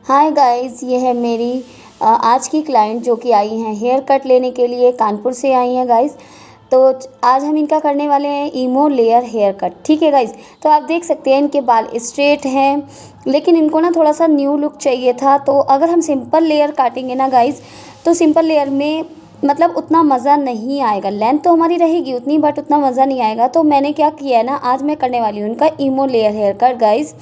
Hi guys, ये है मेरी आज की क्लाइंट जो कि आई हैं हेयर कट लेने के लिए, कानपुर से आई हैं गाइस। तो आज हम इनका करने वाले हैं ईमो लेयर हेयर कट। ठीक है गाइस, तो आप देख सकते हैं इनके बाल स्ट्रेट हैं, लेकिन इनको ना थोड़ा सा न्यू लुक चाहिए था। तो अगर हम सिंपल लेयर काटेंगे ना गाइस, तो सिंपल लेयर में मतलब उतना मज़ा नहीं आएगा। लेंथ तो हमारी रहेगी उतनी, बट उतना मज़ा नहीं आएगा। तो मैंने क्या किया है ना, आज मैं करने वाली हूँ उनका ईमो लेयर हेयर कट गाइस।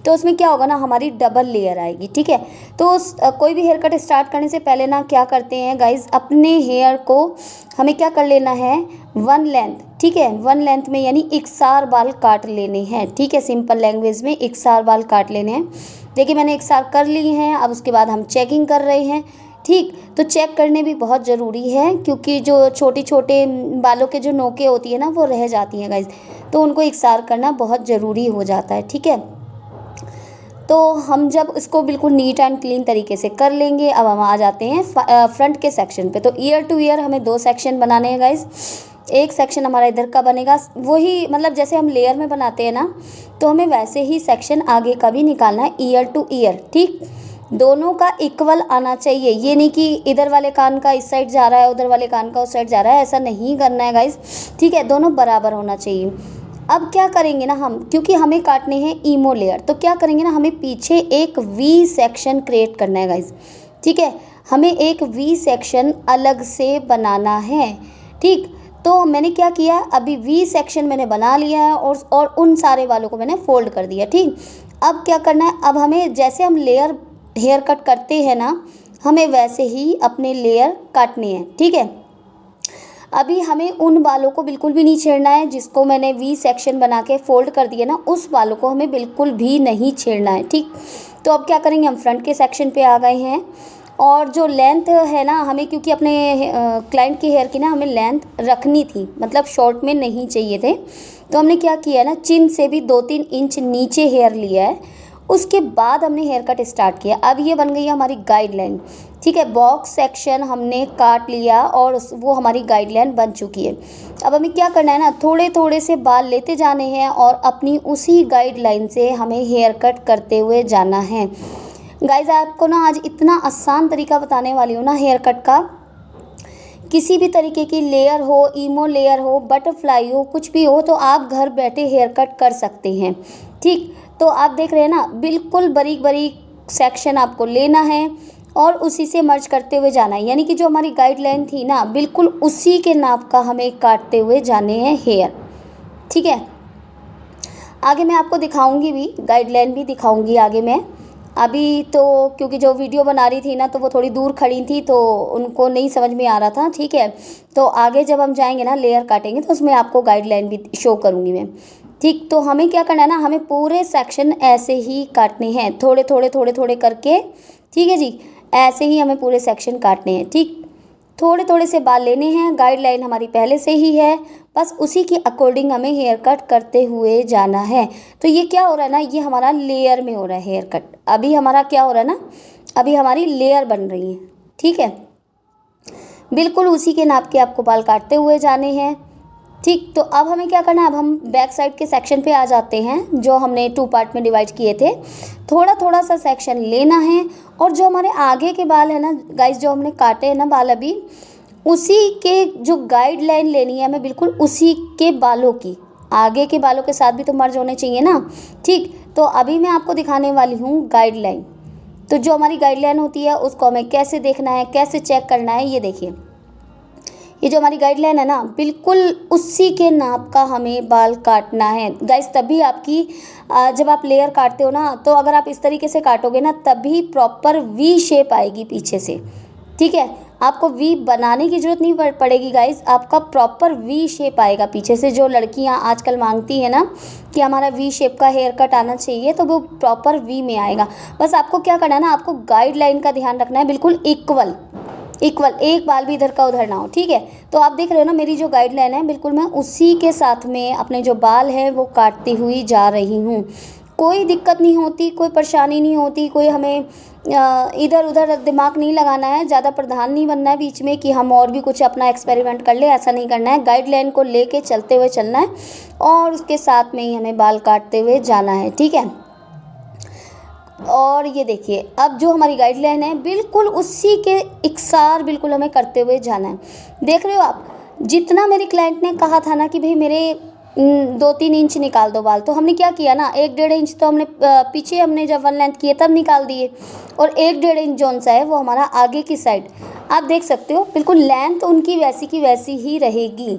तो उसमें क्या होगा ना, हमारी डबल लेयर आएगी। ठीक है, तो कोई भी हेयर कट स्टार्ट करने से पहले ना क्या करते हैं गाइस, अपने हेयर को हमें क्या कर लेना है, वन लेंथ। ठीक है, वन लेंथ में यानी इकसार बाल काट लेने हैं। ठीक है, सिंपल लैंग्वेज में इकसार बाल काट लेने हैं। देखिए मैंने इकसार कर ली हैं। अब उसके बाद हम चेकिंग कर रहे हैं। ठीक, तो चेक करने भी बहुत ज़रूरी है, क्योंकि जो छोटे छोटे बालों के जो नोकें होती है ना, वो रह जाती हैं गाइस, तो उनको इकसार करना बहुत ज़रूरी हो जाता है। ठीक है, तो हम जब इसको बिल्कुल नीट एंड क्लीन तरीके से कर लेंगे, अब हम आ जाते हैं फ्रंट के सेक्शन पे। तो ईयर टू ईयर हमें 2 सेक्शन बनाने हैं गाइस। एक सेक्शन हमारा इधर का बनेगा, वही मतलब जैसे हम लेयर में बनाते हैं ना, तो हमें वैसे ही सेक्शन आगे का भी निकालना है, ईयर टू ईयर। ठीक, दोनों का इक्वल आना चाहिए। ये नहीं कि इधर वाले कान का इस साइड जा रहा है, उधर वाले कान का उस साइड जा रहा है, ऐसा नहीं करना है गाइस। ठीक है, दोनों बराबर होना चाहिए। अब क्या करेंगे ना हम, क्योंकि हमें काटने हैं ईमो लेयर, तो क्या करेंगे ना, हमें पीछे एक वी सेक्शन क्रिएट करना है गाइस। ठीक है, हमें एक वी सेक्शन अलग से बनाना है। ठीक, तो मैंने क्या किया, अभी वी सेक्शन मैंने बना लिया है और उन सारे वालों को मैंने फोल्ड कर दिया। ठीक, अब क्या करना है, अब हमें जैसे हम लेयर हेयर कट करते हैं ना, हमें वैसे ही अपने लेयर काटने हैं। ठीक है, अभी हमें उन बालों को बिल्कुल भी नहीं छेड़ना है जिसको मैंने वी सेक्शन बना के फोल्ड कर दिया ना, उस बालों को हमें बिल्कुल भी नहीं छेड़ना है। ठीक, तो अब क्या करेंगे, हम फ्रंट के सेक्शन पे आ गए हैं। और जो लेंथ है ना, हमें क्योंकि अपने क्लाइंट की हेयर की ना हमें लेंथ रखनी थी, मतलब शॉर्ट में नहीं चाहिए थे, तो हमने क्या किया ना, चिन से भी 2-3 इंच नीचे हेयर लिया है। उसके बाद हमने हेयर कट स्टार्ट किया। अब ये बन गई है हमारी गाइडलाइन। ठीक है, बॉक्स सेक्शन हमने काट लिया और वो हमारी गाइडलाइन बन चुकी है। अब हमें क्या करना है ना, थोड़े थोड़े से बाल लेते जाने हैं और अपनी उसी गाइडलाइन से हमें हेयर कट करते हुए जाना है। गाइज आपको ना आज इतना आसान तरीका बताने वाली हूँ ना हेयर कट का, किसी भी तरीके की लेयर हो, ईमो लेयर हो, बटरफ्लाई हो, कुछ भी हो, तो आप घर बैठे हेयर कट कर सकते हैं। ठीक, तो आप देख रहे हैं ना, बिल्कुल बारीक बारीक सेक्शन आपको लेना है और उसी से मर्ज करते हुए जाना है। यानी कि जो हमारी गाइडलाइन थी ना, बिल्कुल उसी के नाप का हमें काटते हुए जाने हैं हेयर। ठीक है, आगे मैं आपको दिखाऊंगी भी, गाइडलाइन भी दिखाऊंगी आगे मैं। अभी तो क्योंकि जो वीडियो बना रही थी ना, तो वो थोड़ी दूर खड़ी थी, तो उनको नहीं समझ में आ रहा था। ठीक है, तो आगे जब हम जाएंगे ना लेयर काटेंगे, तो उसमें आपको गाइडलाइन भी शो करूँगी मैं। ठीक, तो हमें क्या करना है ना, हमें पूरे सेक्शन ऐसे ही काटने हैं, थोड़े थोड़े थोड़े थोड़े करके। ठीक है जी, ऐसे ही हमें पूरे सेक्शन काटने हैं। ठीक, थोड़े थोड़े से बाल लेने हैं, गाइडलाइन हमारी पहले से ही है, बस उसी के अकॉर्डिंग हमें हेयर कट करते हुए जाना है। तो ये क्या हो रहा है ना, ये हमारा लेयर में हो रहा है हेयर कट। अभी हमारा क्या हो रहा है ना, अभी हमारी लेयर बन रही है। ठीक है, बिल्कुल उसी के नाप के आपको बाल काटते हुए जाने हैं। ठीक, तो अब हमें क्या करना है, अब हम बैक साइड के सेक्शन पे आ जाते हैं, जो हमने 2 पार्ट में डिवाइड किए थे। थोड़ा थोड़ा सा सेक्शन लेना है और जो हमारे आगे के बाल है ना गाइस, जो हमने काटे हैं ना बाल अभी, उसी के जो गाइडलाइन लेनी है हमें, बिल्कुल उसी के बालों की, आगे के बालों के साथ भी तो मर्ज होने चाहिए ना। ठीक, तो अभी मैं आपको दिखाने वाली हूँ गाइडलाइन। तो जो हमारी गाइडलाइन होती है उसको हमें कैसे देखना है, कैसे चेक करना है, ये देखिए। ये जो हमारी गाइडलाइन है ना, बिल्कुल उसी के नाप का हमें बाल काटना है गाइस। तभी आपकी जब आप लेयर काटते हो ना, तो अगर आप इस तरीके से काटोगे ना, तभी प्रॉपर वी शेप आएगी पीछे से। ठीक है, आपको वी बनाने की ज़रूरत नहीं पड़ेगी गाइस, आपका प्रॉपर वी शेप आएगा पीछे से। जो लड़कियां आजकल मांगती हैं ना कि हमारा वी शेप का हेयर कट आना चाहिए, तो वो प्रॉपर वी में आएगा। बस आपको क्या करना है ना, आपको गाइडलाइन का ध्यान रखना है, बिल्कुल इक्वल इक्वल, एक बाल भी इधर का उधर ना हो। ठीक है, तो आप देख रहे हो ना, मेरी जो गाइडलाइन है बिल्कुल मैं उसी के साथ में अपने जो बाल है वो काटती हुई जा रही हूँ। कोई दिक्कत नहीं होती, कोई परेशानी नहीं होती, कोई हमें इधर उधर दिमाग नहीं लगाना है, ज़्यादा प्रधान नहीं बनना है बीच में कि हम और भी कुछ अपना एक्सपेरिमेंट कर ले, ऐसा नहीं करना है। गाइडलाइन को लेके चलते हुए चलना है और उसके साथ में ही हमें बाल काटते हुए जाना है। ठीक है, और ये देखिए अब जो हमारी गाइडलाइन है बिल्कुल उसी के इकसार बिल्कुल हमें करते हुए जाना है। देख रहे हो आप, जितना मेरी क्लाइंट ने कहा था ना कि भाई मेरे 2-3 इंच निकाल दो बाल, तो हमने क्या किया ना, 1-1.5 इंच तो हमने पीछे हमने जब 1 लेंथ किए तब निकाल दिए, और 1-1.5 इंच जौन सा है वो हमारा आगे की साइड। आप देख सकते हो बिल्कुल लेंथ उनकी वैसी की वैसी ही रहेगी।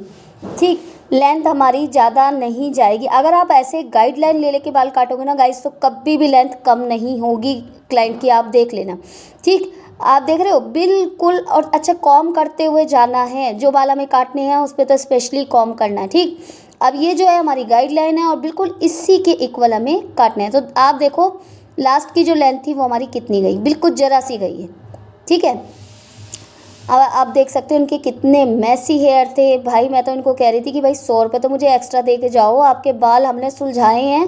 ठीक, लेंथ हमारी ज़्यादा नहीं जाएगी। अगर आप ऐसे गाइडलाइन ले लेके बाल काटोगे ना गाइस, तो कभी भी लेंथ कम नहीं होगी क्लाइंट की, आप देख लेना। ठीक, आप देख रहे हो बिल्कुल। और अच्छा, कॉम करते हुए जाना है, जो बाल हमें काटने हैं उस पर तो स्पेशली कॉम करना है। ठीक, अब ये जो है हमारी गाइडलाइन है और बिल्कुल इसी के इक्वल हमें काटना है। तो आप देखो लास्ट की जो लेंथ थी वो हमारी कितनी गई, बिल्कुल जरा सी गई है। ठीक है, अब आप देख सकते हो उनके कितने मैसी हेयर थे भाई। मैं तो इनको कह रही थी कि भाई 100 रुपये तो मुझे एक्स्ट्रा दे के जाओ, आपके बाल हमने सुलझाए हैं।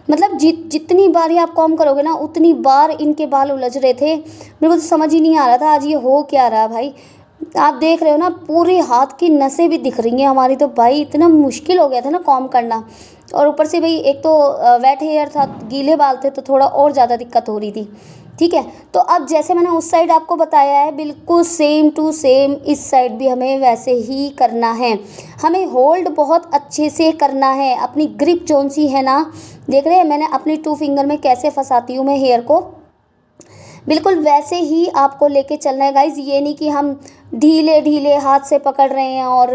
मतलब जितनी बार ही आप कॉम करोगे ना उतनी बार इनके बाल उलझ रहे थे। मेरे को तो समझ ही नहीं आ रहा था आज ये हो क्या रहा भाई। आप देख रहे हो ना पूरे हाथ की नसें भी दिख रही हैं हमारी। तो भाई इतना मुश्किल हो गया था ना कॉम करना, और ऊपर से भाई एक तो वेट हेयर था, गीले बाल थे, तो थोड़ा और ज़्यादा दिक्कत हो रही थी। ठीक है, तो अब जैसे मैंने उस साइड आपको बताया है बिल्कुल सेम टू सेम इस साइड भी हमें वैसे ही करना है। हमें होल्ड बहुत अच्छे से करना है। अपनी ग्रिप जोन सी है ना, देख रहे हैं मैंने अपनी 2 फिंगर में कैसे फंसाती हूँ मैं हेयर को, बिल्कुल वैसे ही आपको लेके चलना है गाइज। ये नहीं कि हम ढीले ढीले हाथ से पकड़ रहे हैं और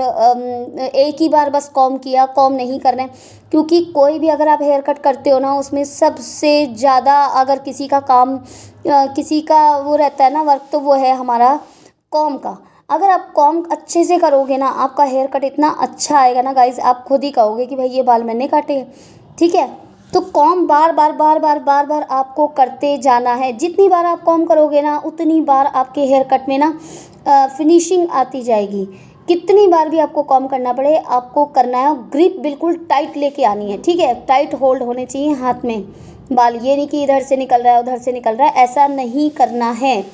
एक ही बार बस कॉम किया, कॉम नहीं कर रहे हैं। क्योंकि कोई भी अगर आप हेयर कट करते हो ना, उसमें सबसे ज़्यादा अगर किसी का काम किसी का वो रहता है ना वर्क, तो वो है हमारा कॉम का। अगर आप कॉम अच्छे से करोगे ना, आपका हेयर कट इतना अच्छा आएगा ना गाइज, आप खुद ही कहोगे कि भाई ये बाल मैंने काटे हैं। ठीक है, तो कॉम बार बार बार बार बार बार आपको करते जाना है। जितनी बार आप कॉम करोगे ना उतनी बार आपके हेयर कट में ना फिनिशिंग आती जाएगी। कितनी बार भी आपको कॉम करना पड़े, आपको करना है। ग्रिप बिल्कुल टाइट लेके आनी है। ठीक है, टाइट होल्ड होने चाहिए हाथ में बाल। ये नहीं कि इधर से निकल रहा है उधर से निकल रहा है, ऐसा नहीं करना है।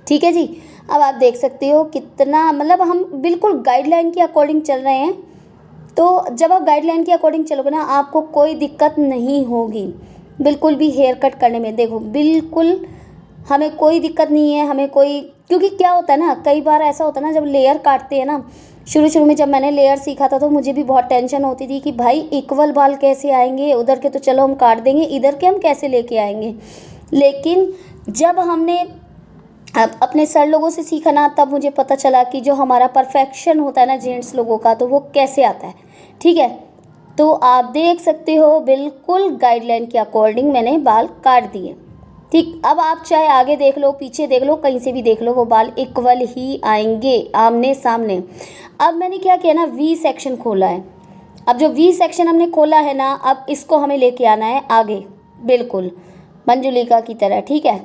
ठीक है जी, अब आप देख सकते हो कितना, मतलब हम बिल्कुल गाइडलाइन के अकॉर्डिंग चल रहे हैं। तो जब आप गाइडलाइन के अकॉर्डिंग चलोगे ना, आपको कोई दिक्कत नहीं होगी बिल्कुल भी हेयर कट करने में। देखो बिल्कुल हमें कोई दिक्कत नहीं है, हमें कोई, क्योंकि क्या होता है ना, कई बार ऐसा होता है ना जब लेयर काटते हैं ना, शुरू शुरू में जब मैंने लेयर सीखा था तो मुझे भी बहुत टेंशन होती थी कि भाई इक्वल बाल कैसे आएंगे, उधर के तो चलो हम काट देंगे, इधर के हम कैसे लेके आएंगे। लेकिन जब हमने अब अपने सर लोगों से सीखा ना, तब मुझे पता चला कि जो हमारा परफेक्शन होता है ना जेंट्स लोगों का, तो वो कैसे आता है। ठीक है, तो आप देख सकते हो बिल्कुल गाइडलाइन के अकॉर्डिंग मैंने बाल काट दिए। ठीक, अब आप चाहे आगे देख लो पीछे देख लो कहीं से भी देख लो, वो बाल इक्वल ही आएंगे आमने सामने। अब मैंने क्या किया ना, वी सेक्शन खोला है। अब जो वी सेक्शन हमने खोला है ना, अब इसको हमें लेके आना है आगे बिल्कुल मंजुलिका की तरह। ठीक है,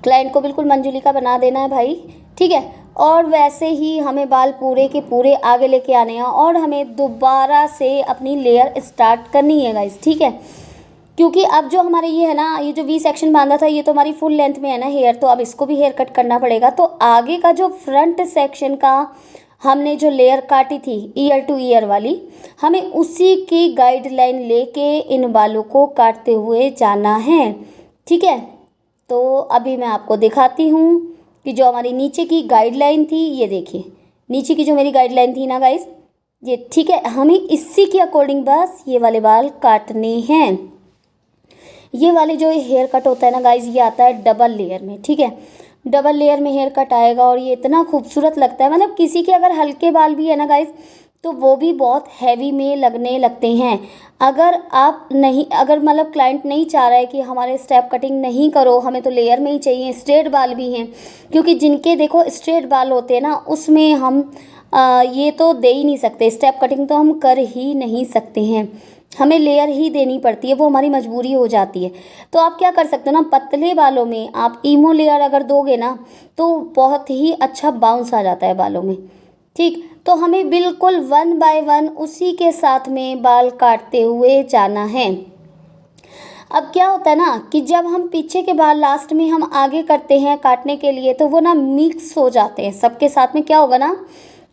क्लाइंट को बिल्कुल मंजुलिका बना देना है भाई। ठीक है, और वैसे ही हमें बाल पूरे के पूरे आगे लेके आने हैं और हमें दोबारा से अपनी लेयर स्टार्ट करनी है गाइस। ठीक है, क्योंकि अब जो हमारे ये है ना, ये जो वी सेक्शन बांधा था ये तो हमारी फुल लेंथ में है ना हेयर, तो अब इसको भी हेयर कट करना पड़ेगा। तो आगे का जो फ्रंट सेक्शन का हमने जो लेयर काटी थी ईयर टू ईयर वाली, हमें उसी की गाइडलाइन लेके इन बालों को काटते हुए जाना है। ठीक है, तो अभी मैं आपको दिखाती हूँ कि जो हमारी नीचे की गाइडलाइन थी, ये देखिए नीचे की जो मेरी गाइडलाइन थी ना गाइस, ये। ठीक है, हमें इसी के अकॉर्डिंग बस ये वाले बाल काटने हैं। ये वाले जो हेयर कट होता है ना गाइस, ये आता है डबल लेयर में। ठीक है, डबल लेयर में हेयर कट आएगा और ये इतना खूबसूरत लगता है। मतलब किसी के अगर हल्के बाल भी है ना गाइस, तो वो भी बहुत हैवी में लगने लगते हैं। अगर आप नहीं, अगर मतलब क्लाइंट नहीं चाह रहा है कि हमारे स्टेप कटिंग नहीं करो, हमें तो लेयर में ही चाहिए, स्ट्रेट बाल भी हैं, क्योंकि जिनके देखो स्ट्रेट बाल होते हैं ना, उसमें हम ये तो दे ही नहीं सकते, स्टेप कटिंग तो हम कर ही नहीं सकते हैं, हमें लेयर ही देनी पड़ती है, वो हमारी मजबूरी हो जाती है। तो आप क्या कर सकते हो ना, पतले बालों में आप ईमो लेयर अगर दोगे ना, तो बहुत ही अच्छा बाउंस आ जाता है बालों में। ठीक, तो हमें बिल्कुल 1 बाय 1 उसी के साथ में बाल काटते हुए जाना है। अब क्या होता है ना कि जब हम पीछे के बाल लास्ट में हम आगे करते हैं काटने के लिए, तो वो ना मिक्स हो जाते हैं सबके साथ में। क्या होगा ना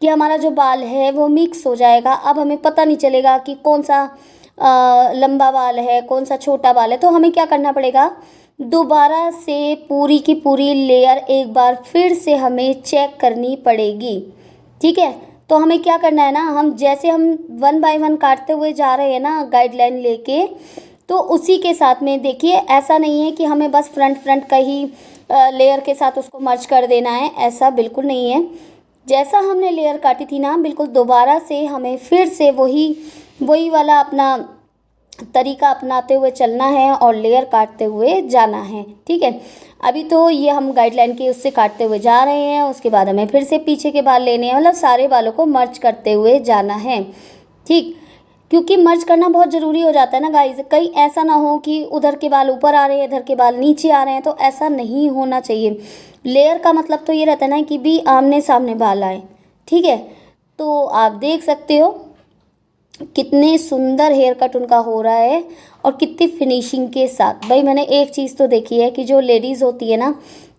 कि हमारा जो बाल है वो मिक्स हो जाएगा। अब हमें पता नहीं चलेगा कि कौन सा लंबा बाल है, कौन सा छोटा बाल है। तो हमें क्या करना पड़ेगा, दोबारा से पूरी की पूरी लेयर एक बार फिर से हमें चेक करनी पड़ेगी। ठीक है, तो हमें क्या करना है ना, हम जैसे हम 1 बाय 1 काटते हुए जा रहे हैं ना गाइडलाइन लेके, तो उसी के साथ में देखिए, ऐसा नहीं है कि हमें बस फ्रंट का ही लेयर के साथ उसको मर्ज कर देना है, ऐसा बिल्कुल नहीं है। जैसा हमने लेयर काटी थी ना, बिल्कुल दोबारा से हमें फिर से वही वाला अपना तरीका अपनाते हुए चलना है और लेयर काटते हुए जाना है। ठीक है, अभी तो ये हम गाइडलाइन के उससे काटते हुए जा रहे हैं, उसके बाद हमें फिर से पीछे के बाल लेने हैं, मतलब सारे बालों को मर्ज करते हुए जाना है। ठीक, क्योंकि मर्ज करना बहुत ज़रूरी हो जाता है ना गाइज, कहीं ऐसा ना हो कि उधर के बाल ऊपर आ रहे हैं, इधर के बाल नीचे आ रहे हैं, तो ऐसा नहीं होना चाहिए। लेयर का मतलब तो ये रहता है ना कि भी आमने सामने बाल आए। ठीक है, तो आप देख सकते हो कितने सुंदर हेयर कट उनका हो रहा है और कितनी फिनिशिंग के साथ। भाई मैंने एक चीज़ तो देखी है कि जो लेडीज़ होती है ना,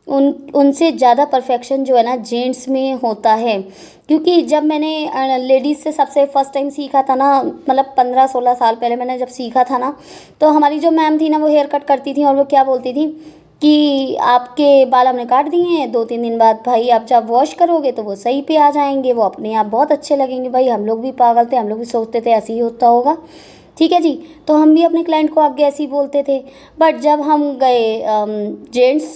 उनसे ज़्यादा परफेक्शन जो है ना जेंट्स में होता है। क्योंकि जब मैंने लेडीज़ से सबसे फर्स्ट टाइम सीखा था ना, मतलब 15-16 साल पहले मैंने जब सीखा था ना, तो हमारी जो मैम थी ना, वो हेयर कट करती थी और वो क्या बोलती थी कि आपके बाल हमने काट दिए हैं, 2-3 दिन बाद भाई आप जब वॉश करोगे तो वो सही पे आ जाएंगे, वो अपने आप बहुत अच्छे लगेंगे। भाई हम लोग भी पागल थे, हम लोग भी सोचते थे ऐसे ही होता होगा। ठीक है जी, तो हम भी अपने क्लाइंट को आगे ऐसे ही बोलते थे। बट जब हम गए जेंट्स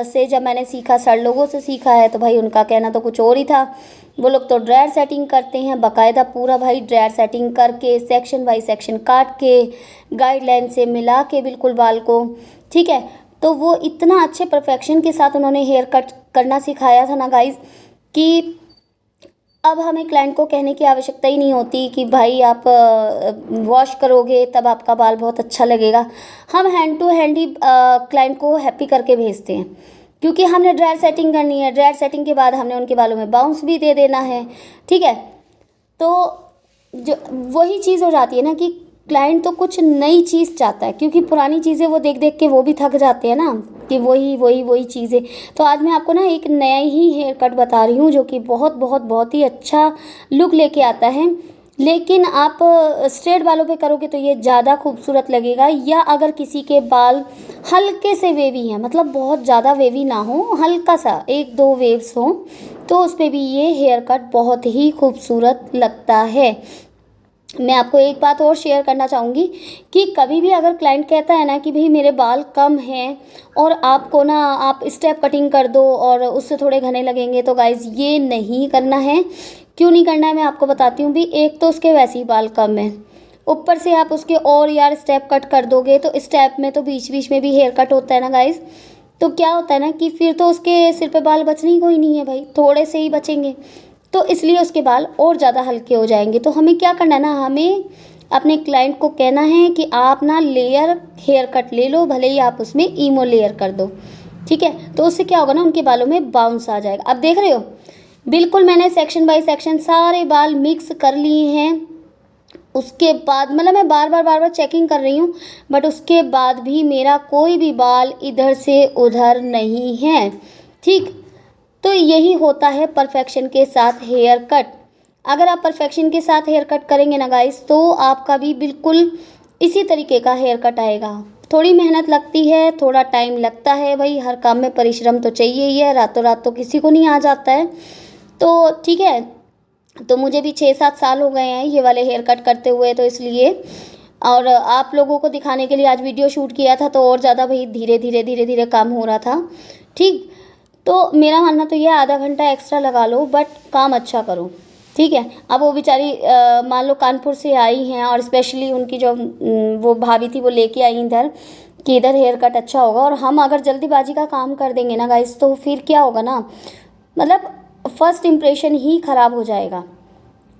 से, जब मैंने सीखा, सर लोगों से सीखा है, तो भाई उनका कहना तो कुछ और ही था। वो लोग तो ड्रायर सेटिंग करते हैं बाकायदा, पूरा भाई ड्रायर सेटिंग करके सेक्शन बाई सेक्शन काट के गाइडलाइन से मिला के बिल्कुल बाल को। ठीक है, तो वो इतना अच्छे परफेक्शन के साथ उन्होंने हेयर कट करना सिखाया था ना गाइज, कि अब हमें क्लाइंट को कहने की आवश्यकता ही नहीं होती कि भाई आप वॉश करोगे तब आपका बाल बहुत अच्छा लगेगा। हम हैंड टू हैंड ही क्लाइंट को हैप्पी करके भेजते हैं, क्योंकि हमने ड्रायर सेटिंग करनी है। ड्रायर सेटिंग के बाद हमने उनके बालों में बाउंस भी दे देना है। ठीक है, तो जो वही चीज़ हो जाती है ना कि क्लाइंट तो कुछ नई चीज़ चाहता है, क्योंकि पुरानी चीज़ें वो देख देख के वो भी थक जाते हैं ना कि वही चीज़ें। तो आज मैं आपको ना एक नया ही हेयर कट बता रही हूँ जो कि बहुत ही अच्छा लुक लेके आता है। लेकिन आप स्ट्रेट बालों पे करोगे तो ये ज़्यादा खूबसूरत लगेगा, या अगर किसी के बाल हल्के से वेवी हैं, मतलब बहुत ज़्यादा वेवी ना हो, हल्का सा 1-2 वेव्स हो, तो उस पर भी ये हेयर कट बहुत ही खूबसूरत लगता है। मैं आपको एक बात और शेयर करना चाहूँगी कि कभी भी अगर क्लाइंट कहता है ना कि भाई मेरे बाल कम हैं और आपको ना आप स्टेप कटिंग कर दो और उससे थोड़े घने लगेंगे, तो गाइज़ ये नहीं करना है। क्यों नहीं करना है मैं आपको बताती हूँ भी। एक तो उसके वैसे ही बाल कम हैं, ऊपर से आप उसके और यार स्टेप कट कर दोगे, तो स्टेप में तो बीच बीच में भी हेयर कट होता है ना गाइज़, तो क्या होता है ना कि फिर तो उसके सिर पे बाल बचने ही कोई नहीं है भाई, थोड़े से ही बचेंगे, तो इसलिए उसके बाल और ज़्यादा हल्के हो जाएंगे। तो हमें क्या करना है ना, हमें अपने क्लाइंट को कहना है कि आप ना लेयर हेयर कट ले लो, भले ही आप उसमें ईमो लेयर कर दो। ठीक है, तो उससे क्या होगा ना, उनके बालों में बाउंस आ जाएगा। अब देख रहे हो, बिल्कुल मैंने सेक्शन बाय सेक्शन सारे बाल मिक्स कर लिए हैं। उसके बाद मतलब मैं बार बार चेकिंग कर रही हूँ, बट उसके बाद भी मेरा कोई भी बाल इधर से उधर नहीं है। ठीक, तो यही होता है परफेक्शन के साथ हेयर कट। अगर आप परफेक्शन के साथ हेयर कट करेंगे ना गाइस, तो आपका भी बिल्कुल इसी तरीके का हेयर कट आएगा। थोड़ी मेहनत लगती है, थोड़ा टाइम लगता है भाई, हर काम में परिश्रम तो चाहिए ही है, रातों रात तो किसी को नहीं आ जाता है। तो ठीक है, तो मुझे भी 6-7 साल हो गए हैं ये वाले हेयर कट करते हुए, तो इसलिए और आप लोगों को दिखाने के लिए आज वीडियो शूट किया था, तो और ज़्यादा भाई धीरे धीरे काम हो रहा था। ठीक, तो मेरा मानना तो ये आधा घंटा एक्स्ट्रा लगा लो, बट काम अच्छा करो। ठीक है, अब वो बेचारी मान लो कानपुर से आई हैं और स्पेशली उनकी जो वो भाभी थी वो लेके आई इधर कि इधर हेयर कट अच्छा होगा, और हम अगर जल्दीबाजी का काम कर देंगे ना गाइस, तो फिर क्या होगा ना, मतलब फर्स्ट इम्प्रेशन ही ख़राब हो जाएगा।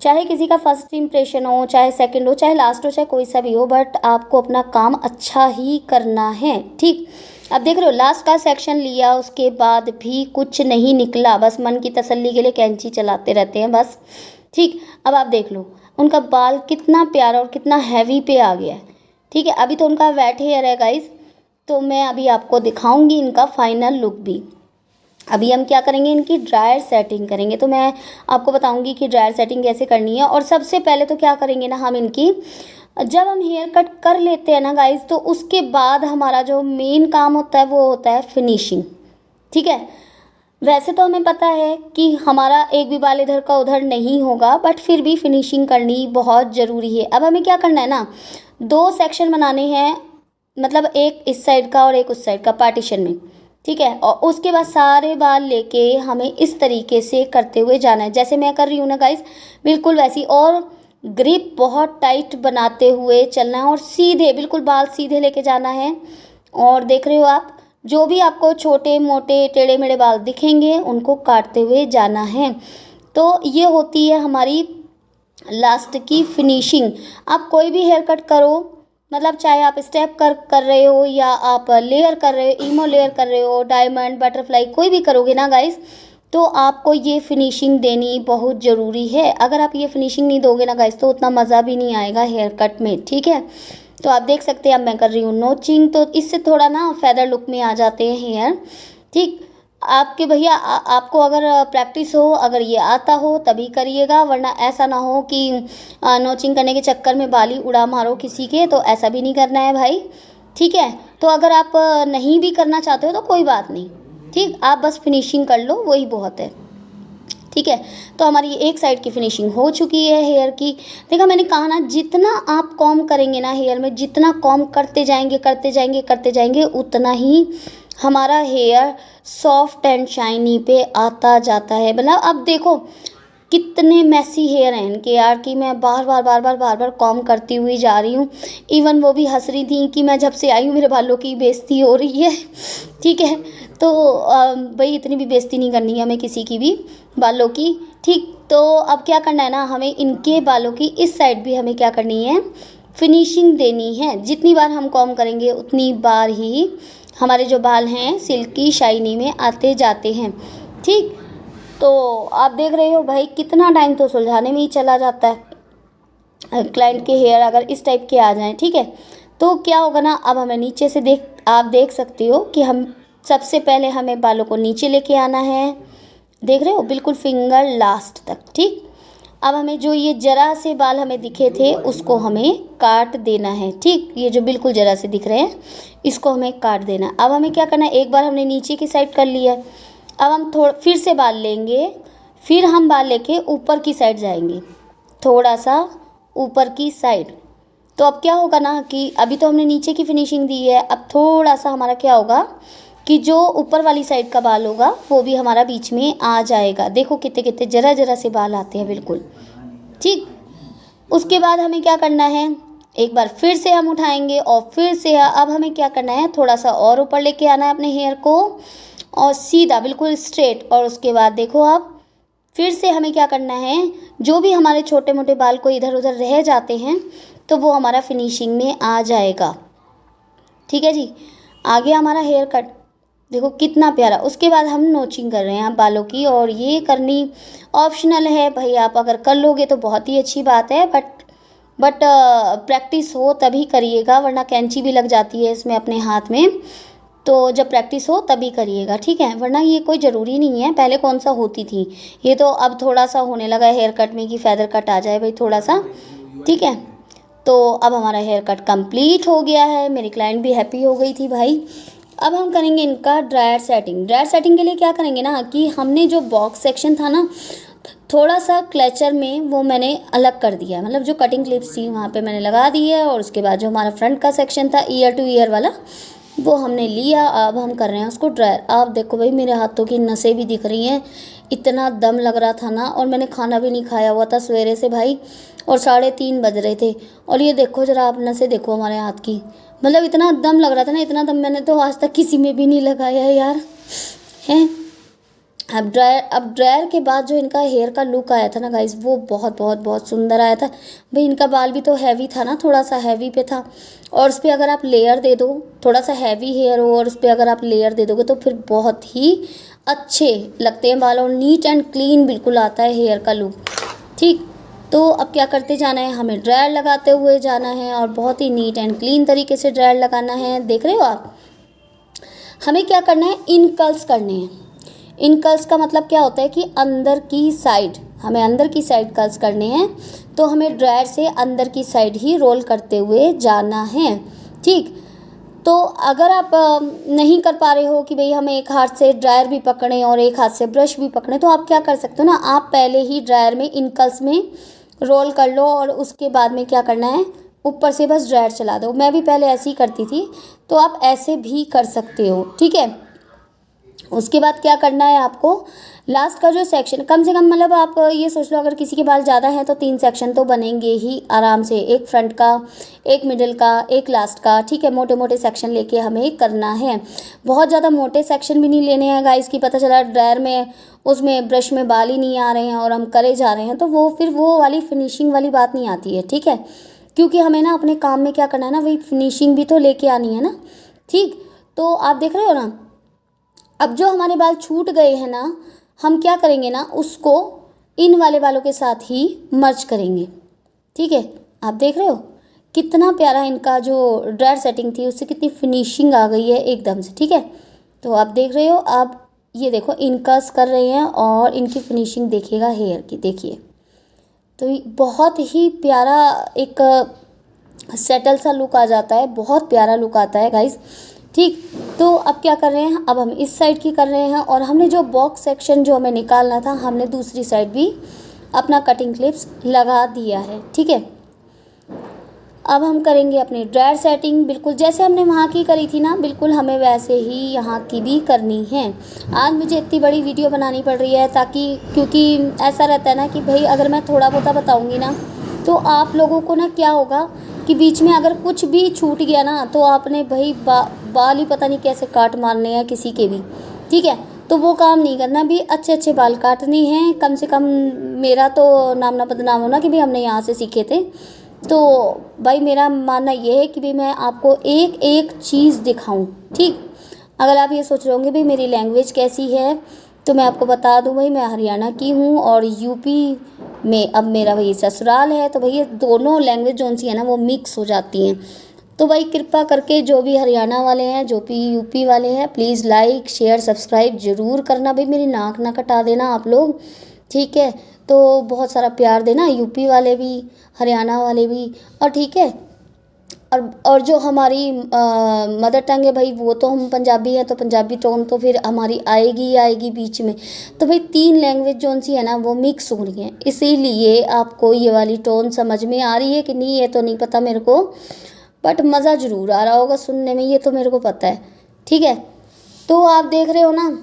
चाहे किसी का फर्स्ट इम्प्रेशन हो, चाहे सेकंड हो, चाहे लास्ट हो, चाहे कोई सा भी हो, बट आपको अपना काम अच्छा ही करना है। ठीक, अब देख रहे हो लास्ट का सेक्शन लिया, उसके बाद भी कुछ नहीं निकला, बस मन की तसल्ली के लिए कैंची चलाते रहते हैं बस। ठीक, अब आप देख लो उनका बाल कितना प्यारा और कितना हैवी पे आ गया है। ठीक है, अभी तो उनका वेट हेयर है गाइस, तो मैं अभी आपको दिखाऊंगी इनका फाइनल लुक भी। अभी हम क्या करेंगे, इनकी ड्रायर सेटिंग करेंगे, तो मैं आपको बताऊंगी कि ड्रायर सेटिंग कैसे करनी है। और सबसे पहले तो क्या करेंगे ना, हम इनकी जब हम हेयर कट कर लेते हैं ना गाइज, तो उसके बाद हमारा जो मेन काम होता है वो होता है फिनिशिंग। ठीक है, वैसे तो हमें पता है कि हमारा एक भी बाल इधर का उधर नहीं होगा, बट फिर भी फिनिशिंग करनी बहुत ज़रूरी है। अब हमें क्या करना है ना, 2 सेक्शन बनाने हैं, मतलब एक इस साइड का और एक उस साइड का पार्टीशन में। ठीक है, और उसके बाद सारे बाल लेके हमें इस तरीके से करते हुए जाना है, जैसे मैं कर रही हूँ ना गाइस, बिल्कुल वैसी। और ग्रिप बहुत टाइट बनाते हुए चलना है और सीधे, बिल्कुल बाल सीधे लेके जाना है। और देख रहे हो आप, जो भी आपको छोटे मोटे टेढ़े मेढ़े बाल दिखेंगे उनको काटते हुए जाना है। तो ये होती है हमारी लास्ट की फिनिशिंग। आप कोई भी हेयर कट करो, मतलब चाहे आप स्टेप कर रहे हो या आप लेयर कर रहे हो, ईमो लेयर कर रहे हो, डायमंड, बटरफ्लाई, कोई भी करोगे ना गाइस, तो आपको ये फिनिशिंग देनी बहुत ज़रूरी है। अगर आप ये फिनिशिंग नहीं दोगे ना गाइस, तो उतना मज़ा भी नहीं आएगा हेयर कट में। ठीक है, तो आप देख सकते हैं अब मैं कर रही हूँ नोचिंग, तो इससे थोड़ा ना फेदर लुक में आ जाते हैं हेयर। ठीक, आपके भैया आपको अगर प्रैक्टिस हो, अगर ये आता हो तभी करिएगा, वरना ऐसा ना हो कि नोचिंग करने के चक्कर में बाल ही उड़ा मारो किसी के, तो ऐसा भी नहीं करना है भाई। ठीक है, तो अगर आप नहीं भी करना चाहते हो तो कोई बात नहीं, ठीक, आप बस फिनिशिंग कर लो, वही बहुत है। ठीक है, तो हमारी एक साइड की फिनिशिंग हो चुकी है हेयर की। देखा, मैंने कहा ना, जितना आप कॉम करेंगे ना हेयर में, जितना कॉम करते जाएंगे करते जाएंगे करते जाएंगे, उतना ही हमारा हेयर सॉफ्ट एंड शाइनी पे आता जाता है। मतलब अब देखो कितने मैसी हेयर हैं इनके यार, कि मैं बार बार कॉम करती हुई जा रही हूँ। इवन वो भी हंस रही थी कि मैं जब से आई हूँ मेरे बालों की बेइज्जती हो रही है। ठीक है, तो भाई इतनी भी बेइज्जती नहीं करनी है हमें किसी की भी बालों की। ठीक, तो अब क्या करना है ना, हमें इनके बालों की इस साइड भी हमें क्या करनी है, फिनिशिंग देनी है। जितनी बार हम कॉम करेंगे उतनी बार ही हमारे जो बाल हैं सिल्की शाइनी में आते जाते हैं। ठीक, तो आप देख रहे हो भाई कितना टाइम तो सुलझाने में ही चला जाता है। क्लाइंट के हेयर अगर इस टाइप के आ जाएं, ठीक है, तो क्या होगा ना, अब हमें नीचे से आप देख सकते हो कि हम सबसे पहले हमें बालों को नीचे लेके आना है। देख रहे हो, बिल्कुल फिंगर लास्ट तक। ठीक, अब हमें जो ये जरा से बाल हमें दिखे थे उसको हमें काट देना है। ठीक, ये जो बिल्कुल जरा से दिख रहे हैं इसको हमें काट देना है। अब हमें क्या करना है, एक बार हमने नीचे की साइड कर लिया है, अब हम थोड़ा फिर से बाल लेंगे, फिर हम बाल लेके ऊपर की साइड जाएंगे, थोड़ा सा ऊपर की साइड। तो अब क्या होगा ना कि अभी तो हमने नीचे की फिनिशिंग दी है, अब थोड़ा सा हमारा क्या होगा कि जो ऊपर वाली साइड का बाल होगा वो भी हमारा बीच में आ जाएगा। देखो कितने कितने जरा जरा से बाल आते हैं बिल्कुल। ठीक, उसके बाद हमें क्या करना है, एक बार फिर से हम उठाएंगे और फिर से अब हमें क्या करना है, थोड़ा सा और ऊपर लेके आना है अपने हेयर को और सीधा बिल्कुल स्ट्रेट। और उसके बाद देखो आप फिर से हमें क्या करना है, जो भी हमारे छोटे मोटे बाल को इधर उधर रह जाते हैं तो वो हमारा फिनिशिंग में आ जाएगा। ठीक है जी, आ गया हमारा हेयर कट, देखो कितना प्यारा। उसके बाद हम नोचिंग कर रहे हैं बालों की, और ये करनी ऑप्शनल है भाई, आप अगर कर लोगे तो बहुत ही अच्छी बात है, बट प्रैक्टिस हो तभी करिएगा, वरना कैंची भी लग जाती है इसमें अपने हाथ में, तो जब प्रैक्टिस हो तभी करिएगा। ठीक है, वरना ये कोई ज़रूरी नहीं है। पहले कौन सा होती थी, ये तो अब थोड़ा सा होने लगा है हेयर कट में कि फेदर कट आ जाए भाई थोड़ा सा। ठीक है, तो अब हमारा हेयर कट कंप्लीट हो गया है, मेरी क्लाइंट भी हैप्पी हो गई थी भाई। अब हम करेंगे इनका ड्रायर सेटिंग। ड्रायर सेटिंग के लिए क्या करेंगे ना कि हमने जो बॉक्स सेक्शन था ना, थोड़ा सा क्लेचर में वो मैंने अलग कर दिया, मतलब जो कटिंग क्लिप्स थी वहाँ पे मैंने लगा दी है। और उसके बाद जो हमारा फ्रंट का सेक्शन था ईयर टू ईयर वाला, वो हमने लिया। अब हम कर रहे हैं उसको ड्रायर। आप देखो भाई मेरे हाथों की नसें भी दिख रही हैं, इतना दम लग रहा था ना, और मैंने खाना भी नहीं खाया हुआ था सवेरे से भाई, और 3:30 बज रहे थे। और ये देखो ज़रा आप नसें देखो हमारे हाथ की, मतलब इतना दम लग रहा था ना, इतना दम मैंने तो आज तक किसी में भी नहीं लगाया यार हैं। अब ड्रायर के बाद जो इनका हेयर का लुक आया था ना गाइस, वो बहुत बहुत बहुत सुंदर आया था भाई। इनका बाल भी तो हैवी था ना, थोड़ा सा हैवी पे था, और उस पर अगर आप लेयर दे दो, थोड़ा सा हैवी हेयर हो और उस पर अगर आप लेयर दे दोगे तो फिर बहुत ही अच्छे लगते हैं बाल, और नीट एंड क्लीन बिल्कुल आता है हेयर का लुक। ठीक, तो अब क्या करते जाना है, हमें ड्रायर लगाते हुए जाना है, और बहुत ही नीट एंड क्लीन तरीके से ड्रायर लगाना है। देख रहे हो आप, हमें क्या करना है, इनकल्स करने हैं। इनकल्स का मतलब क्या होता है कि अंदर की साइड, हमें अंदर की साइड कर्ल्स करने हैं, तो हमें ड्रायर से अंदर की साइड ही रोल करते हुए जाना है। ठीक, तो अगर आप नहीं कर पा रहे हो कि भाई हम एक हाथ से ड्रायर भी पकड़ें और एक हाथ से ब्रश भी पकड़ें, तो आप क्या कर सकते हो ना, आप पहले ही ड्रायर में इन कर्ल्स में रोल कर लो और उसके बाद में क्या करना है, ऊपर से बस ड्रायर चला दो। मैं भी पहले ऐसे ही करती थी, तो आप ऐसे भी कर सकते हो। ठीक है, उसके बाद क्या करना है आपको, लास्ट का जो सेक्शन, कम से कम मतलब आप ये सोच लो अगर किसी के बाल ज़्यादा हैं तो 3 सेक्शन तो बनेंगे ही आराम से, एक फ्रंट का, एक मिडिल का, एक लास्ट का। ठीक है, मोटे मोटे सेक्शन लेके हमें करना है, बहुत ज़्यादा मोटे सेक्शन भी नहीं लेने हैं गाइस की पता चला ड्रायर में उसमें ब्रश में बाल ही नहीं आ रहे हैं और हम करे जा रहे हैं, तो वो फिर वो वाली फिनिशिंग वाली बात नहीं आती है। ठीक है, क्योंकि हमें ना अपने काम में क्या करना है ना, वही फिनिशिंग भी तो लेके आनी है ना। ठीक, तो आप देख रहे हो ना, अब जो हमारे बाल छूट गए हैं ना, हम क्या करेंगे ना, उसको इन वाले बालों के साथ ही मर्ज करेंगे। ठीक है, आप देख रहे हो कितना प्यारा इनका जो ड्रायर सेटिंग थी उससे कितनी फिनिशिंग आ गई है एकदम से। ठीक है, तो आप देख रहे हो, आप ये देखो इनकस कर रहे हैं और इनकी फिनिशिंग देखिएगा हेयर की, देखिए तो बहुत ही प्यारा एक सेटल सा लुक आ जाता है, बहुत प्यारा लुक आता है गाइस। ठीक, तो अब क्या कर रहे हैं, अब हम इस साइड की कर रहे हैं और हमने जो बॉक्स सेक्शन जो हमें निकालना था, हमने दूसरी साइड भी अपना कटिंग क्लिप्स लगा दिया है। ठीक है, अब हम करेंगे अपनी ड्रायर सेटिंग, बिल्कुल जैसे हमने वहाँ की करी थी ना, बिल्कुल हमें वैसे ही यहाँ की भी करनी है। आज मुझे इतनी बड़ी वीडियो बनानी पड़ रही है ताकि, क्योंकि ऐसा रहता है ना कि भाई अगर मैं थोड़ा बहुत बताऊँगी ना, तो आप लोगों को ना क्या होगा कि बीच में अगर कुछ भी छूट गया ना, तो आपने भाई बाल ही पता नहीं कैसे काट मारने हैं किसी के भी। ठीक है, तो वो काम नहीं करना भी, अच्छे अच्छे बाल काटने हैं, कम से कम मेरा तो नाम ना बदनाम होना कि भाई हमने यहाँ से सीखे थे। तो भाई मेरा मानना ये है कि भाई मैं आपको एक एक चीज़ दिखाऊं। ठीक, अगर आप ये सोच रहे होंगे भाई मेरी लैंग्वेज कैसी है, तो मैं आपको बता दूं भाई मैं हरियाणा की हूँ और यूपी में अब मेरा भाई ससुराल है, तो भाई ये दोनों लैंग्वेज जो सी है ना वो मिक्स हो जाती हैं। तो भाई कृपा करके जो भी हरियाणा वाले हैं, जो भी यूपी वाले हैं, प्लीज़ लाइक शेयर सब्सक्राइब ज़रूर करना भाई, मेरी नाक ना कटा देना आप लोग। ठीक है, तो बहुत सारा प्यार देना, यूपी वाले भी, हरियाणा वाले भी। और ठीक है, और जो हमारी मदर टंग है भाई, वो तो हम पंजाबी है, तो पंजाबी टोन तो फिर हमारी आएगी ही आएगी बीच में। तो भाई 3 लैंग्वेज जो सी है ना वो मिक्स हो रही हैं, इसीलिए आपको ये वाली टोन समझ में आ रही है कि नहीं ये तो नहीं पता मेरे को, बट मज़ा ज़रूर आ रहा होगा सुनने में, ये तो मेरे को पता है। ठीक है, तो आप देख रहे हो ना,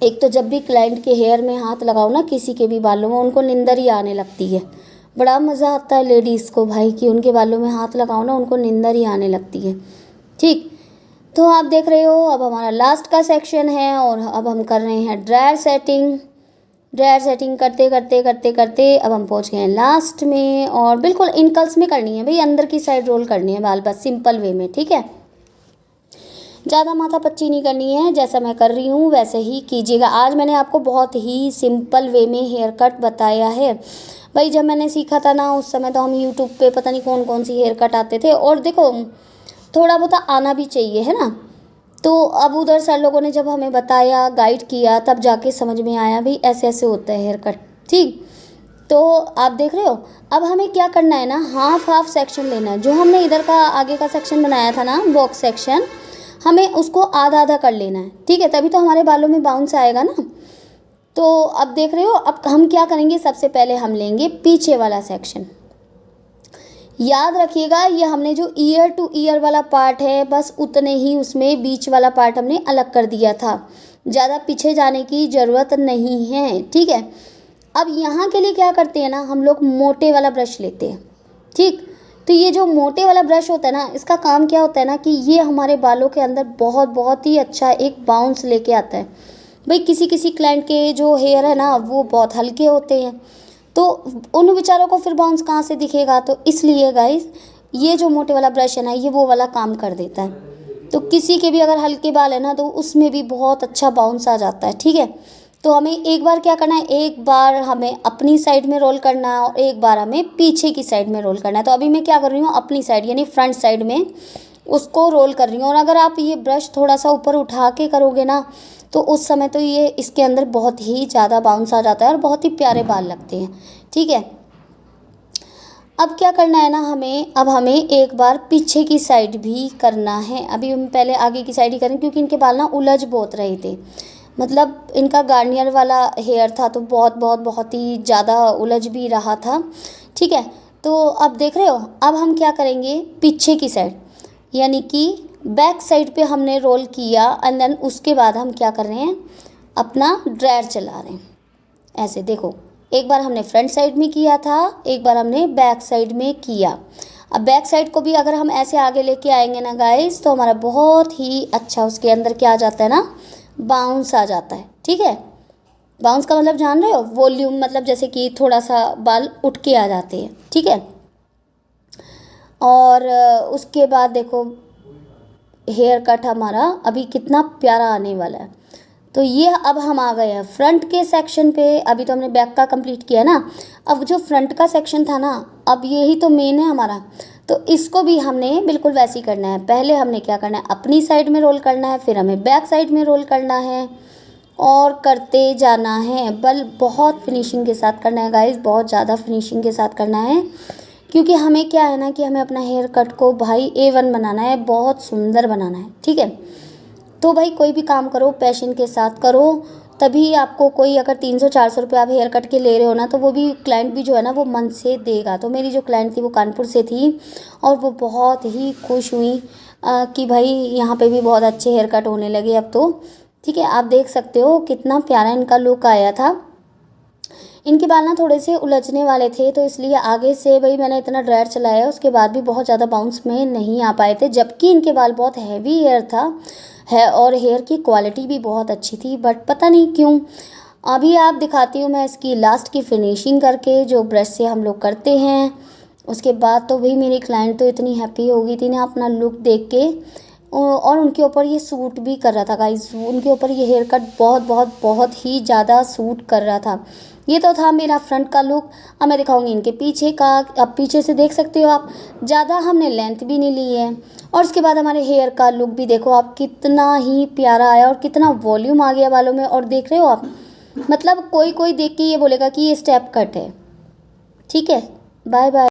एक तो जब भी क्लाइंट के हेयर में हाथ लगाओ ना, किसी के भी बालों में, उनको नींदर ही आने लगती है। बड़ा मज़ा आता है लेडीज़ को भाई कि उनके बालों में हाथ लगाओ ना, उनको नींदर ही आने लगती है। ठीक, तो आप देख रहे हो अब हमारा लास्ट का सेक्शन है और अब हम कर रहे हैं ड्रायर सेटिंग। ड्रायर सेटिंग करते करते करते करते अब हम पहुंच गए हैं लास्ट में, और बिल्कुल इनकल्स में करनी है भाई, अंदर की साइड रोल करनी है बाल, बस सिंपल वे में। ठीक है, ज़्यादा माथा पच्ची नहीं करनी है, जैसा मैं कर रही हूँ वैसे ही कीजिएगा। आज मैंने आपको बहुत ही सिंपल वे में हेयर कट बताया है भाई। जब मैंने सीखा था ना उस समय तो हम यूट्यूब पे पता नहीं कौन कौन सी हेयर कट आते थे, और देखो थोड़ा बहुत आना भी चाहिए है ना। तो अब उधर सर लोगों ने जब हमें बताया, गाइड किया, तब जाके समझ में आया भाई ऐसे ऐसे होता है हेयर कट। ठीक, तो आप देख रहे हो अब हमें क्या करना है ना, हाफ हाफ सेक्शन लेना है। जो हमने इधर का आगे का सेक्शन बनाया था ना बॉक्स सेक्शन, हमें उसको आधा आधा कर लेना है। ठीक है, तभी तो हमारे बालों में बाउंस आएगा ना। तो अब देख रहे हो, अब हम क्या करेंगे, सबसे पहले हम लेंगे पीछे वाला सेक्शन। याद रखिएगा ये हमने जो ईयर टू ईयर वाला पार्ट है, बस उतने ही उसमें बीच वाला पार्ट हमने अलग कर दिया था, ज़्यादा पीछे जाने की ज़रूरत नहीं है। ठीक है, अब यहाँ के लिए क्या करते हैं ना, हम लोग मोटे वाला ब्रश लेते हैं। ठीक, तो ये जो मोटे वाला ब्रश होता है ना, इसका काम क्या होता है ना कि ये हमारे बालों के अंदर बहुत बहुत ही अच्छा एक बाउंस लेके आता है भाई। किसी किसी क्लाइंट के जो हेयर है ना वो बहुत हल्के होते हैं, तो उन बेचारों को फिर बाउंस कहाँ से दिखेगा। तो इसलिए गाइस ये जो मोटे वाला ब्रश है ना, ये वो वाला काम कर देता है। तो किसी के भी अगर हल्के बाल है ना, तो उसमें भी बहुत अच्छा बाउंस आ जाता है। ठीक है, तो हमें एक बार क्या करना है, एक बार हमें अपनी साइड में रोल करना है और एक बार हमें पीछे की साइड में रोल करना है। तो अभी मैं क्या कर रही हूँ, अपनी साइड यानी फ्रंट साइड में उसको रोल कर रही हूँ। और अगर आप ये ब्रश थोड़ा सा ऊपर उठा के करोगे ना तो उस समय तो ये इसके अंदर बहुत ही ज़्यादा बाउंस आ जाता है और बहुत ही प्यारे बाल लगते हैं। ठीक है, अब क्या करना है ना हमें, अब हमें एक बार पीछे की साइड भी करना है। अभी हम पहले आगे की साइड ही करें क्योंकि इनके बाल ना उलझ बहुत रहे थे, मतलब इनका गार्नियर वाला हेयर था तो बहुत ही ज़्यादा उलझ भी रहा था। ठीक है, तो अब देख रहे हो, अब हम क्या करेंगे, पीछे की साइड यानी कि बैक साइड पे हमने रोल किया एंड देन उसके बाद हम क्या कर रहे हैं, अपना ड्रायर चला रहे हैं। ऐसे देखो, एक बार हमने फ्रंट साइड में किया था, एक बार हमने बैक साइड में किया। अब बैक साइड को भी अगर हम ऐसे आगे लेके आएंगे ना गाइस तो हमारा बहुत ही अच्छा उसके अंदर क्या आ जाता है ना, बाउंस आ जाता है। ठीक है, बाउंस का मतलब जान रहे हो, वॉल्यूम, मतलब जैसे कि थोड़ा सा बाल उठ के आ जाते हैं। ठीक है, और उसके बाद देखो हेयर कट हमारा अभी कितना प्यारा आने वाला है। तो ये अब हम आ गए हैं फ्रंट के सेक्शन पे। अभी तो हमने बैक का कंप्लीट किया ना, अब जो फ्रंट का सेक्शन था ना, अब यही तो मेन है हमारा। तो इसको भी हमने बिल्कुल वैसे ही करना है। पहले हमने क्या करना है, अपनी साइड में रोल करना है, फिर हमें बैक साइड में रोल करना है और करते जाना है। बल बहुत फिनिशिंग के साथ करना है गाइस, बहुत ज़्यादा फिनिशिंग के साथ करना है क्योंकि हमें क्या है ना कि हमें अपना हेयर कट को भाई A1 बनाना है, बहुत सुंदर बनाना है। ठीक है, तो भाई कोई भी काम करो पैशन के साथ करो, तभी आपको कोई अगर 300-400 रुपये आप हेयर कट के ले रहे हो ना तो वो भी क्लाइंट भी जो है ना वो मन से देगा। तो मेरी जो क्लाइंट थी वो कानपुर से थी और वो बहुत ही खुश हुई कि भाई यहाँ पे भी बहुत अच्छे हेयर कट होने लगे अब तो। ठीक है, आप देख सकते हो कितना प्यारा इनका लुक आया था। इनके बाल ना थोड़े से उलझने वाले थे तो इसलिए आगे से भाई मैंने इतना ड्रायर चलाया, उसके बाद भी बहुत ज़्यादा बाउंस में नहीं आ पाए थे, जबकि इनके बाल बहुत हैवी हेयर था है और हेयर की क्वालिटी भी बहुत अच्छी थी। बट पता नहीं क्यों, अभी आप दिखाती हूँ मैं इसकी लास्ट की फिनिशिंग करके जो ब्रश से हम लोग करते हैं। उसके बाद तो भाई मेरी क्लाइंट तो इतनी हैप्पी हो गई थी ना अपना लुक देख के, और उनके ऊपर ये सूट भी कर रहा था गाइस, उनके ऊपर ये हेयर कट बहुत ही ज़्यादा सूट कर रहा था। ये तो था मेरा फ्रंट का लुक। अब मैं दिखाऊंगी इनके पीछे का। अब पीछे से देख सकते हो आप, ज़्यादा हमने लेंथ भी नहीं ली है। और उसके बाद हमारे हेयर का लुक भी देखो आप, कितना ही प्यारा आया और कितना वॉल्यूम आ गया बालों में। और देख रहे हो आप, मतलब कोई कोई देख के ये बोलेगा कि ये स्टेप कट है। ठीक है, बाय बाय।